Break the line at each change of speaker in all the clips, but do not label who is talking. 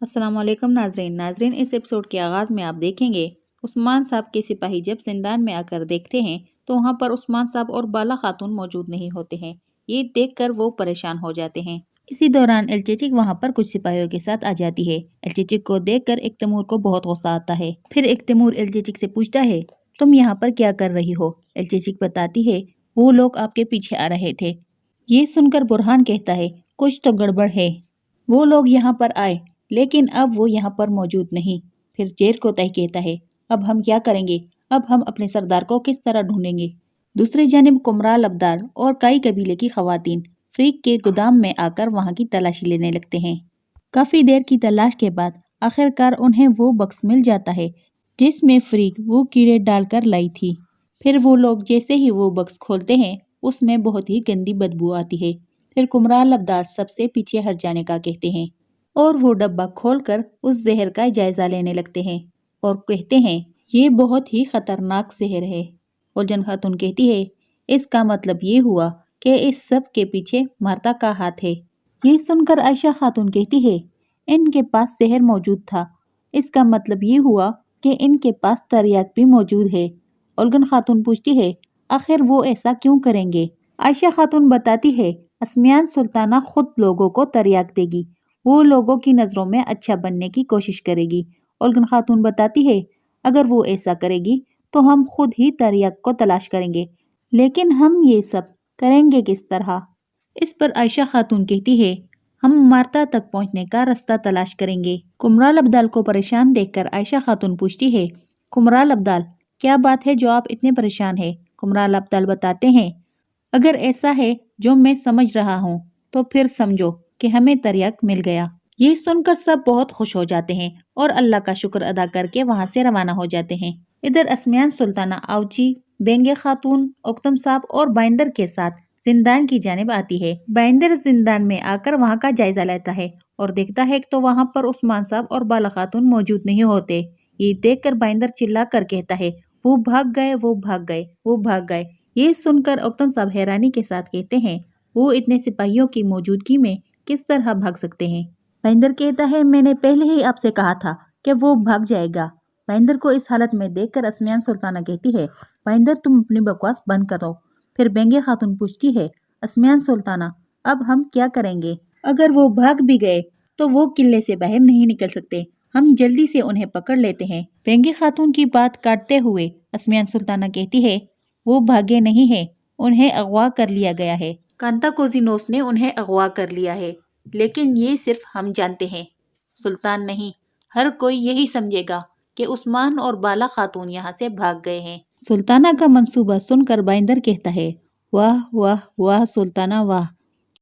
अस्सलाम वालेकुम नाजरीन इस एपिसोड के आगाज़ में आप देखेंगे उस्मान साहब के सिपाही जब जिंदान में आकर देखते हैं तो वहाँ पर उस्मान साहब और बाला खातून मौजूद नहीं होते हैं। ये देखकर वो परेशान हो जाते हैं। इसी दौरान एलचेचिक वहाँ पर कुछ सिपाहियों के साथ आ जाती है। एलचेचिक को देखकर एक तैमूर को बहुत गुस्सा आता है। फिर एक तैमूर एलचेचिक से पूछता है, तुम यहाँ पर क्या कर रही हो? एलचेचिक बताती है, वो लोग आपके पीछे आ रहे थे। ये सुनकर बुरहान कहता है, कुछ तो गड़बड़ है। वो लोग यहाँ पर आए लेकिन अब वो यहाँ पर मौजूद नहीं। फिर जेर को तय कहता है, अब हम क्या करेंगे? अब हम अपने सरदार को किस तरह ढूंढेंगे? दूसरी जानिब कुमराल अब्दाल और कई कबीले की खवातीन फ्रीक के गोदाम में आकर वहाँ की तलाशी लेने लगते हैं। काफी देर की तलाश के बाद आखिरकार उन्हें वो बक्स मिल जाता है जिसमें फ्रीक वो कीड़े डालकर लाई थी। फिर वो लोग जैसे ही वो बक्स खोलते हैं उसमें बहुत ही गंदी बदबू आती है। फिर कुमराल अब्दाल सबसे पीछे हट जाने का कहते हैं और वो डब्बा खोलकर उस जहर का जायजा लेने लगते हैं और कहते हैं, ये बहुत ही खतरनाक जहर है। उलझन खातून कहती है, इसका मतलब ये हुआ कि इस सब के पीछे मार्ता का हाथ है। ये सुनकर आयशा खातून कहती है, इनके पास जहर मौजूद था, इसका मतलब ये हुआ कि इनके पास तरियाक भी मौजूद है। उलझन खातून पूछती है, आखिर वो ऐसा क्यों करेंगे? आयशा खातून बताती है, असमियान सुल्ताना खुद लोगों को तरियाक देगी, वो लोगों की नज़रों में अच्छा बनने की कोशिश करेगी। उलगन खातून बताती है, अगर वो ऐसा करेगी तो हम खुद ही तरियाक को तलाश करेंगे, लेकिन हम ये सब करेंगे किस तरह? इस पर आयशा खातून कहती है, हम मार्ता तक पहुंचने का रास्ता तलाश करेंगे। कुमराल अब्दाल को परेशान देखकर आयशा खातून पूछती है, कुमराल अब्दाल क्या बात है जो आप इतने परेशान हैं? कुमराल अब्दाल बताते हैं, अगर ऐसा है जो मैं समझ रहा हूँ तो फिर समझो कि हमें तरियाक मिल गया। ये सुनकर सब बहुत खुश हो जाते हैं और अल्लाह का शुक्र अदा करके वहाँ से रवाना हो जाते हैं। इधर असमियान सुल्ताना आवची, बेंगे खातून, उक्तम साहब और बाइंदर के साथ जिंदान की जानिब आती है। बाइंदर जिंदान में आकर वहाँ का जायजा लेता है और देखता है तो वहाँ पर उस्मान साहब और बाला खातून मौजूद नहीं होते। ये देखकर बाइंदर चिल्ला कर कहता है, वो भाग गए, वो भाग गए, वो भाग गए। ये सुनकर उक्तम साहब हैरानी के साथ कहते हैं, वो इतने सिपाहियों की मौजूदगी में किस तरह भाग सकते हैं? महेंद्र कहता है, मैंने पहले ही आपसे कहा था कि वो भाग जाएगा। महेंद्र को इस हालत में देखकर असमियान सुल्ताना कहती है, महेंद्र तुम अपनी बकवास बंद करो। फिर बेंगे खातून पूछती है, असमियान सुल्ताना अब हम क्या करेंगे? अगर वो भाग भी गए तो वो किले से बाहर नहीं निकल सकते, हम जल्दी से उन्हें पकड़ लेते हैं। बेंगे खातून की बात काटते हुए असमियान सुल्ताना कहती है, वो भागे नहीं है, उन्हें अगवा कर लिया गया है। कांता कोजिनोस ने उन्हें अगवा कर लिया है, लेकिन ये सिर्फ हम जानते हैं, सुल्तान नहीं। हर कोई यही समझेगा कि उस्मान और बाला खातून यहाँ से भाग गए हैं। सुल्ताना का मंसूबा सुनकर बाइंदर कहता है, वाह वाह वाह सुल्ताना वाह।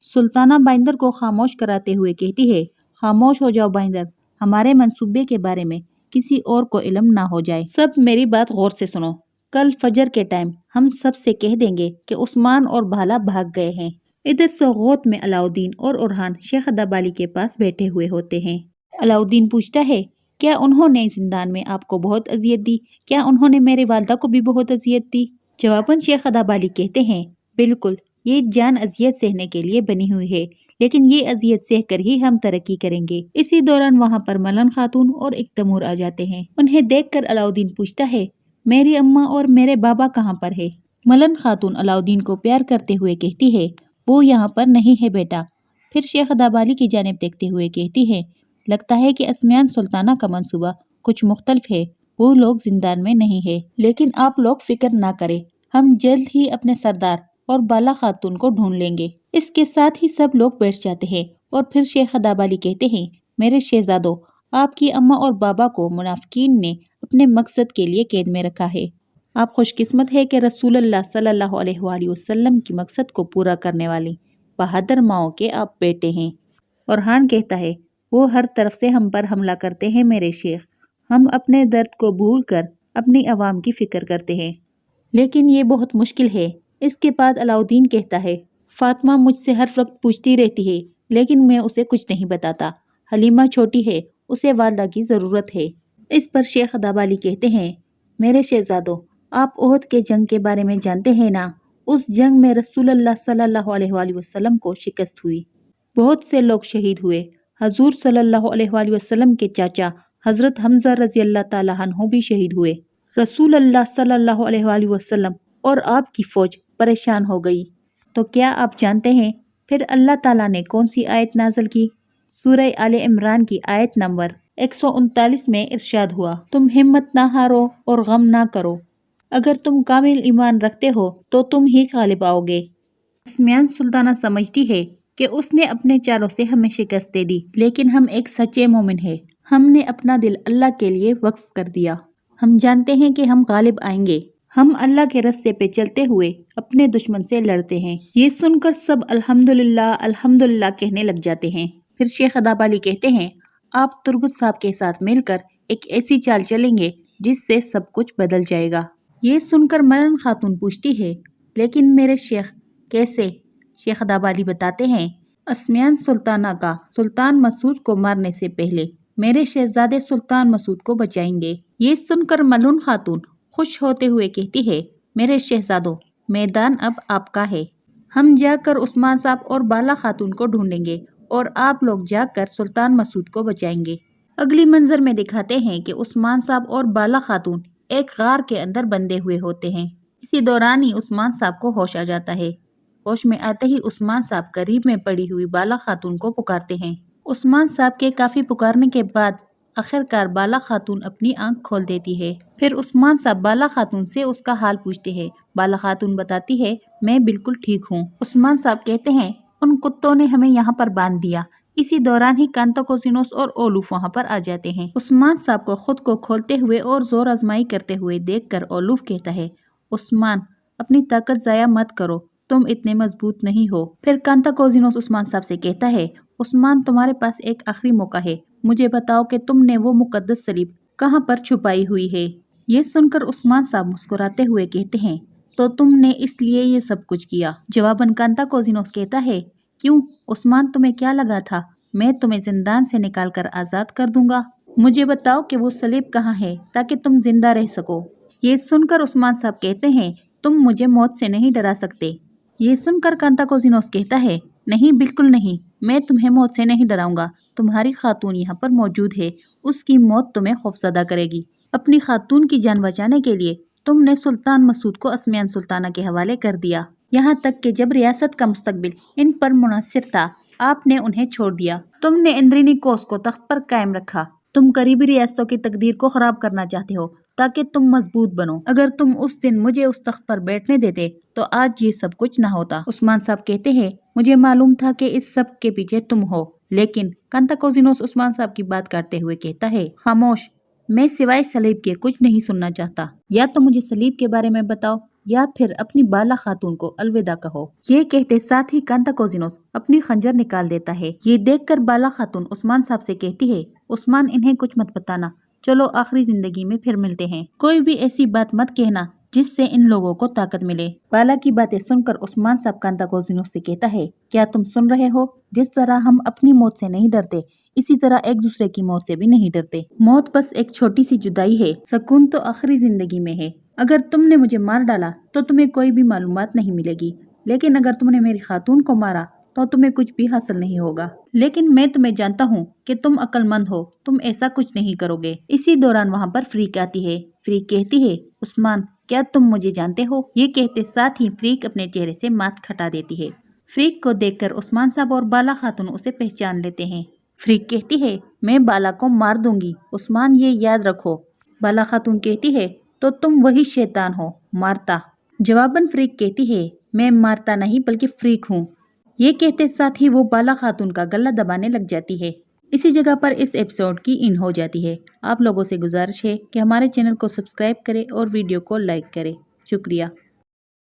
सुल्ताना बाइंदर को खामोश कराते हुए कहती है, खामोश हो जाओ बाइंदर, हमारे मंसूबे के बारे में किसी और को इल्म ना हो जाए। सब मेरी बात गौर से सुनो, कल फजर के टाइम हम सब से कह देंगे कि उस्मान और बाला भाग गए हैं। इधर सोगोत में अलाउद्दीन और उरहान शेख अदाबाली के पास बैठे हुए होते हैं। अलाउद्दीन पूछता है, क्या उन्होंने जिंदान में आपको बहुत अजियत दी? क्या उन्होंने मेरे वालदा को भी बहुत अजियत दी? जवाबन शेख अदाबाली कहते हैं, बिल्कुल, ये जान अजियत सहने के लिए बनी हुई है, लेकिन ये अजियत सह कर ही हम तरक्की करेंगे। इसी दौरान वहाँ पर मलन खातून और एक तैमूर आ जाते हैं। उन्हें देखकर अलाउद्दीन पूछता है, मेरी अम्मा और मेरे बाबा कहाँ पर है? मलन खातून अलाउद्दीन को प्यार करते हुए कहती है, वो यहाँ पर नहीं है बेटा। फिर शेख अदाबाली की जानिब देखते हुए कहती है, लगता है कि असमियान सुल्ताना का मंसूबा कुछ मुख्तलिफ है, वो लोग जिंदान में नहीं है, लेकिन आप लोग फिक्र ना करें, हम जल्द ही अपने सरदार और बाला खातून को ढूंढ लेंगे। इसके साथ ही सब लोग बैठ जाते हैं और फिर शेख अदाबाली कहते हैं, मेरे शहजादों, आपकी अम्मा और बाबा को मुनाफिकीन ने अपने मकसद के लिए कैद में रखा है। आप खुशकिस्मत है कि रसूलुल्लाह सल्लल्लाहु अलैहि वसल्लम की मकसद को पूरा करने वाली बहादुर माओ के आप बेटे हैं। और हान कहता है, वो हर तरफ से हम पर हमला करते हैं मेरे शेख, हम अपने दर्द को भूलकर अपनी आवाम की फिक्र करते हैं, लेकिन ये बहुत मुश्किल है। इसके बाद अलाउद्दीन कहता है, फातिमा मुझसे हर वक्त पूछती रहती है, लेकिन मैं उसे कुछ नहीं बताता। हलीमा छोटी है, उसे वालदा की ज़रूरत है। इस पर शेख अदाबाली कहते हैं, मेरे शहजादों, आप ओहद के जंग के बारे में जानते हैं ना? उस जंग में रसूलुल्लाह सल्लल्लाहु अलैहि वसल्लम को शिकस्त हुई, बहुत से लोग शहीद हुए, حضور صلی اللہ علیہ وآلہ وسلم کے چاچا حضرت حمزہ رضی اللہ تعالیٰ عنہ بھی شہید ہوئے۔ رسول اللہ صلی اللہ علیہ وآلہ وسلم اور آپ کی فوج پریشان ہو گئی۔ تو کیا آپ جانتے ہیں پھر اللہ تعالیٰ نے کون سی آیت نازل کی؟ سورہ آل عمران کی آیت نمبر 139 میں ارشاد ہوا، تم ہمت نہ ہارو اور غم نہ کرو، اگر تم کامل ایمان رکھتے ہو تو تم ہی غالب آؤ گے۔ اسمیان سلطانہ سمجھتی ہے کہ اس نے اپنے چالوں سے ہمیں شکست دے دی، لیکن ہم ایک سچے مومن ہیں، ہم نے اپنا دل اللہ کے لیے وقف کر دیا، ہم جانتے ہیں کہ ہم غالب آئیں گے، ہم اللہ کے راستے پہ چلتے ہوئے اپنے دشمن سے لڑتے ہیں۔ یہ سن کر سب الحمدللہ الحمدللہ کہنے لگ جاتے ہیں۔ پھر شیخ اداب علی کہتے ہیں، آپ ترگت صاحب کے ساتھ مل کر ایک ایسی چال چلیں گے جس سے سب کچھ بدل جائے گا۔ یہ سن کر ملن خاتون پوچھتی ہے، لیکن میرے شیخ کیسے؟ شیخ اداب علی بتاتے ہیں، اسمیان سلطانہ کا سلطان مسعود کو مارنے سے پہلے میرے شہزادے سلطان مسعود کو بچائیں گے۔ یہ سن کر ملون خاتون خوش ہوتے ہوئے کہتی ہے، میرے شہزادوں، میدان اب آپ کا ہے، ہم جا کر عثمان صاحب اور بالا خاتون کو ڈھونڈیں گے اور آپ لوگ جا کر سلطان مسعود کو بچائیں گے۔ اگلی منظر میں دکھاتے ہیں کہ عثمان صاحب اور بالا خاتون ایک غار کے اندر بندے ہوئے ہوتے ہیں۔ اسی دوران ہی عثمان صاحب کو ہوش آ جاتا ہے۔ ہوش میں آتے ہی عثمان صاحب قریب میں پڑی ہوئی بالا خاتون کو پکارتے ہیں۔ عثمان صاحب کے کافی پکارنے کے بعد آخرکار بالا خاتون اپنی آنکھ کھول دیتی ہے۔ پھر عثمان صاحب بالا خاتون سے اس کا حال پوچھتے ہیں۔ بالا خاتون بتاتی ہے، میں بالکل ٹھیک ہوں۔ عثمان صاحب کہتے ہیں، ان کتوں نے ہمیں یہاں پر باندھ دیا۔ اسی دوران ہی کانتاکوزینوس اور اولوف وہاں پر آ جاتے ہیں۔ عثمان صاحب کو خود کو کھولتے ہوئے اور زور آزمائی کرتے ہوئے دیکھ کر اولوف کہتا ہے، عثمان اپنی طاقت ضائع مت کرو، تم اتنے مضبوط نہیں ہو۔ پھر کانتاکوزینوس عثمان صاحب سے کہتا ہے، عثمان تمہارے پاس ایک آخری موقع ہے، مجھے بتاؤ کہ تم نے وہ مقدس صلیب کہاں پر چھپائی ہوئی ہے۔ یہ سن کر عثمان صاحب مسکراتے ہوئے کہتے ہیں، تو تم نے اس لیے یہ سب کچھ کیا؟ جواباً کانتاکوزینوس کہتا ہے، کیوں عثمان، تمہیں کیا لگا تھا میں تمہیں زندان سے نکال کر آزاد کر دوں گا؟ مجھے بتاؤ کہ وہ صلیب کہاں ہے تاکہ تم زندہ رہ سکو۔ یہ سن کر عثمان صاحب کہتے ہیں، تم مجھے موت سے نہیں ڈرا سکتے۔ یہ سن کر کانتاکوزینوس کہتا ہے، نہیں بالکل نہیں، میں تمہیں موت سے نہیں ڈراؤں گا، تمہاری خاتون یہاں پر موجود ہے، اس کی موت تمہیں خوفزدہ کرے گی۔ اپنی خاتون کی جان بچانے کے لیے تم نے سلطان مسعود کو اسمیان سلطانہ کے حوالے کر دیا، یہاں تک کہ جب ریاست کا مستقبل ان پر منحصر تھا آپ نے انہیں چھوڑ دیا۔ تم نے اندرینیکوس کو تخت پر قائم رکھا، تم قریبی ریاستوں کی تقدیر کو خراب کرنا چاہتے ہو تاکہ تم مضبوط بنو۔ اگر تم اس دن مجھے اس تخت پر بیٹھنے دیتے تو آج یہ سب کچھ نہ ہوتا۔ عثمان صاحب کہتے ہیں، مجھے معلوم تھا کہ اس سب کے پیچھے تم ہو، لیکن کانتاکوزینوس عثمان صاحب کی بات کرتے ہوئے کہتا ہے، خاموش، میں سوائے صلیب کے کچھ نہیں سننا چاہتا، یا تو مجھے صلیب کے بارے میں بتاؤ یا پھر اپنی بالا خاتون کو الوداع کہو۔ یہ کہتے ساتھ ہی کانتاکوزینوس اپنی خنجر نکال دیتا ہے۔ یہ دیکھ کر بالا خاتون عثمان صاحب سے کہتی ہے، عثمان انہیں کچھ مت بتانا، چلو آخری زندگی میں پھر ملتے ہیں، کوئی بھی ایسی بات مت کہنا جس سے ان لوگوں کو طاقت ملے۔ بالا کی باتیں سن کر عثمان صاحب کانتاکوزینوس سے کہتا ہے، کیا تم سن رہے ہو؟ جس طرح ہم اپنی موت سے نہیں ڈرتے، اسی طرح ایک دوسرے کی موت سے بھی نہیں ڈرتے۔ موت بس ایک چھوٹی سی جدائی ہے، سکون تو آخری زندگی میں ہے۔ اگر تم نے مجھے مار ڈالا تو تمہیں کوئی بھی معلومات نہیں ملے گی، لیکن اگر تم نے میری خاتون کو مارا تو تمہیں کچھ بھی حاصل نہیں ہوگا۔ لیکن میں تمہیں جانتا ہوں کہ تم عقل مند ہو، تم ایسا کچھ نہیں کرو گے۔ اسی دوران وہاں پر فریق آتی ہے۔ فریق کہتی ہے، عثمان کیا تم مجھے جانتے ہو؟ یہ کہتے ساتھ ہی فریق اپنے چہرے سے ماسک ہٹا دیتی ہے۔ فریق کو دیکھ کر عثمان صاحب اور بالا خاتون اسے پہچان لیتے ہیں۔ فریق کہتی ہے، میں بالا کو مار دوں گی، عثمان یہ یاد رکھو۔ بالا خاتون کہتی ہے، تو تم وہی شیطان ہو، مارتا۔ جواباً فریق کہتی ہے، میں مارتا نہیں بلکہ فریق ہوں۔ یہ کہتے ساتھ ہی وہ بالا خاتون کا گلا دبانے لگ جاتی ہے۔ اسی جگہ پر اس ایپیسوڈ کی اینڈ ہو جاتی ہے۔ آپ لوگوں سے گزارش ہے کہ ہمارے چینل کو سبسکرائب کریں اور ویڈیو کو لائک کریں۔ شکریہ۔